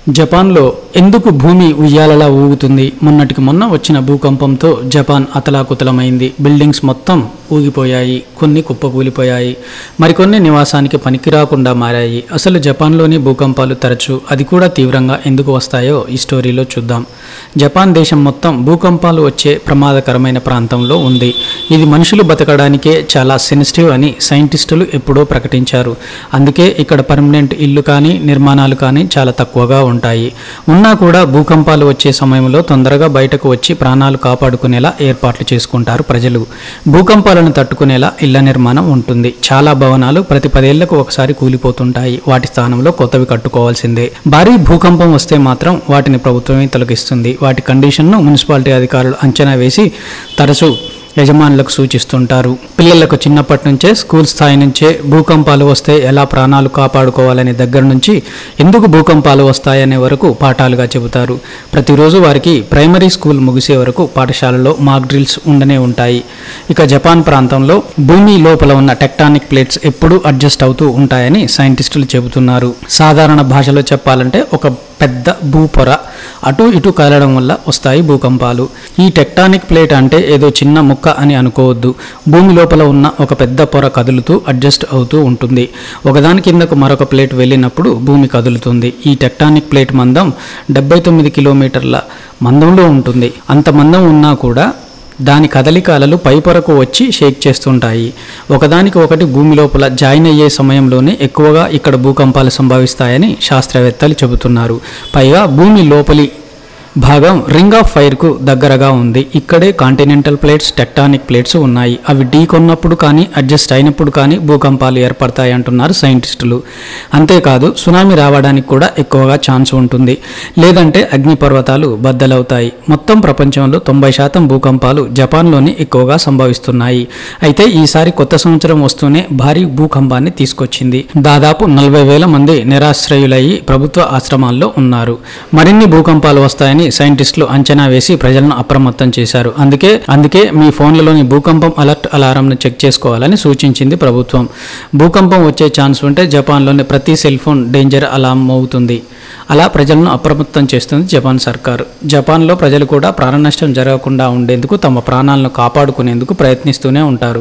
జపాన్లో ఎందుకు భూమి ఉయ్యాలలా ఊగుతుంది? మొన్నటికి మొన్న వచ్చిన భూకంపంతో జపాన్ అతలాకుతలమైంది. బిల్డింగ్స్ మొత్తం ఊగిపోయాయి, కొన్ని కుప్పకూలిపోయాయి, మరికొన్ని నివాసానికి పనికిరాకుండా మారాయి. అసలు జపాన్లోని భూకంపాలు తరచూ, అది కూడా తీవ్రంగా ఎందుకు వస్తాయో ఈ స్టోరీలో చూద్దాం. జపాన్ దేశం మొత్తం భూకంపాలు వచ్చే ప్రమాదకరమైన ప్రాంతంలో ఉంది. ఇది మనుషులు బతకడానికే చాలా సెన్సిటివ్ అని సైంటిస్టులు ఎప్పుడో ప్రకటించారు. అందుకే ఇక్కడ పర్మనెంట్ ఇల్లు కానీ నిర్మాణాలు కానీ చాలా తక్కువగా ఉంటాయి. ఉన్నా కూడా భూకంపాలు వచ్చే సమయంలో తొందరగా బయటకు వచ్చి ప్రాణాలు కాపాడుకునేలా ఏర్పాట్లు చేసుకుంటారు ప్రజలు. భూకంపాలను తట్టుకునేలా ఇళ్ల నిర్మాణం ఉంటుంది. చాలా భవనాలు ప్రతి 10 ఏళ్లకు ఒకసారి కూలిపోతుంటాయి. వాటి స్థానంలో కొత్తవి కట్టుకోవాల్సిందే. భారీ భూకంపం వస్తే మాత్రం వాటిని ప్రభుత్వమే తొలగిస్తుంది. వాటి కండిషన్ను మున్సిపాలిటీ అధికారులు అంచనా వేసి తరచూ యజమానులకు సూచిస్తుంటారు. పిల్లలకు చిన్నప్పటి నుంచే స్కూల్ స్థాయి నుంచే భూకంపాలు వస్తే ఎలా ప్రాణాలు కాపాడుకోవాలనే దగ్గర నుంచి ఎందుకు భూకంపాలు వస్తాయనే వరకు పాఠాలుగా చెబుతారు. ప్రతిరోజు వారికి ప్రైమరీ స్కూల్ ముగిసే వరకు పాఠశాలలో మాక్ డ్రిల్స్ ఉండనే ఉంటాయి. ఇక జపాన్ ప్రాంతంలో భూమి లోపల ఉన్న టెక్టానిక్ ప్లేట్స్ ఎప్పుడూ అడ్జస్ట్ అవుతూ ఉంటాయని సైంటిస్టులు చెబుతున్నారు. సాధారణ భాషలో చెప్పాలంటే ఒక పెద్ద భూపొర అటు ఇటు కదలడం వల్ల వస్తాయి భూకంపాలు. ఈ టెక్టానిక్ ప్లేట్ అంటే ఏదో చిన్న ముక్క అని అనుకోవద్దు. భూమి లోపల ఉన్న ఒక పెద్ద పొర కదులుతూ అడ్జస్ట్ అవుతూ ఉంటుంది. ఒకదాని కిందకు మరొక ప్లేట్ వెళ్ళినప్పుడు భూమి కదులుతుంది. ఈ టెక్టానిక్ ప్లేట్ మందం 79 కిలోమీటర్ల మందంలో ఉంటుంది. అంత మందం ఉన్నా కూడా దాని కదలికలు పై పొరకు వచ్చి షేక్ చేస్తుంటాయి. ఒకదానికి ఒకటి భూమి లోపల జాయిన్ అయ్యే సమయంలోనే ఎక్కువగా ఇక్కడ భూకంపాలు సంభవిస్తాయని శాస్త్రవేత్తలు చెబుతున్నారు. పైగా భూమి లోపలి భాగం రింగ్ ఆఫ్ ఫైర్కు దగ్గరగా ఉంది. ఇక్కడే కాంటినెంటల్ ప్లేట్స్, టెక్టానిక్ ప్లేట్స్ ఉన్నాయి. అవి ఢీకొన్నప్పుడు కానీ అడ్జస్ట్ అయినప్పుడు కానీ భూకంపాలు ఏర్పడతాయి అంటున్నారు సైంటిస్టులు. అంతేకాదు సునామీ రావడానికి కూడా ఎక్కువగా ఛాన్స్ ఉంటుంది. లేదంటే అగ్నిపర్వతాలు బద్దలవుతాయి. మొత్తం ప్రపంచంలో 90% భూకంపాలు జపాన్లోనే ఎక్కువగా సంభవిస్తున్నాయి. అయితే ఈసారి కొత్త సంవత్సరం వస్తూనే భారీ భూకంపాన్ని తీసుకొచ్చింది. దాదాపు 40,000 మంది నిరాశ్రయులయ్యి ప్రభుత్వ ఆశ్రమాల్లో ఉన్నారు. మరిన్ని భూకంపాలు వస్తాయని సైంటిస్టులు అంచనా వేసి ప్రజలను అప్రమత్తం చేశారు. అందుకే మీ ఫోన్లలోని భూకంపం అలర్ట్ అలారంను చెక్ చేసుకోవాలని సూచించింది ప్రభుత్వం. భూకంపం వచ్చే ఛాన్స్ ఉంటే జపాన్లోని ప్రతి సెల్ ఫోన్ డేంజర్ అలారం మోగుతుంది. అలా ప్రజలను అప్రమత్తం చేస్తుంది జపాన్ సర్కారు. జపాన్లో ప్రజలు కూడా ప్రాణ నష్టం జరగకుండా ఉండేందుకు తమ ప్రాణాలను కాపాడుకునేందుకు ప్రయత్నిస్తూనే ఉంటారు.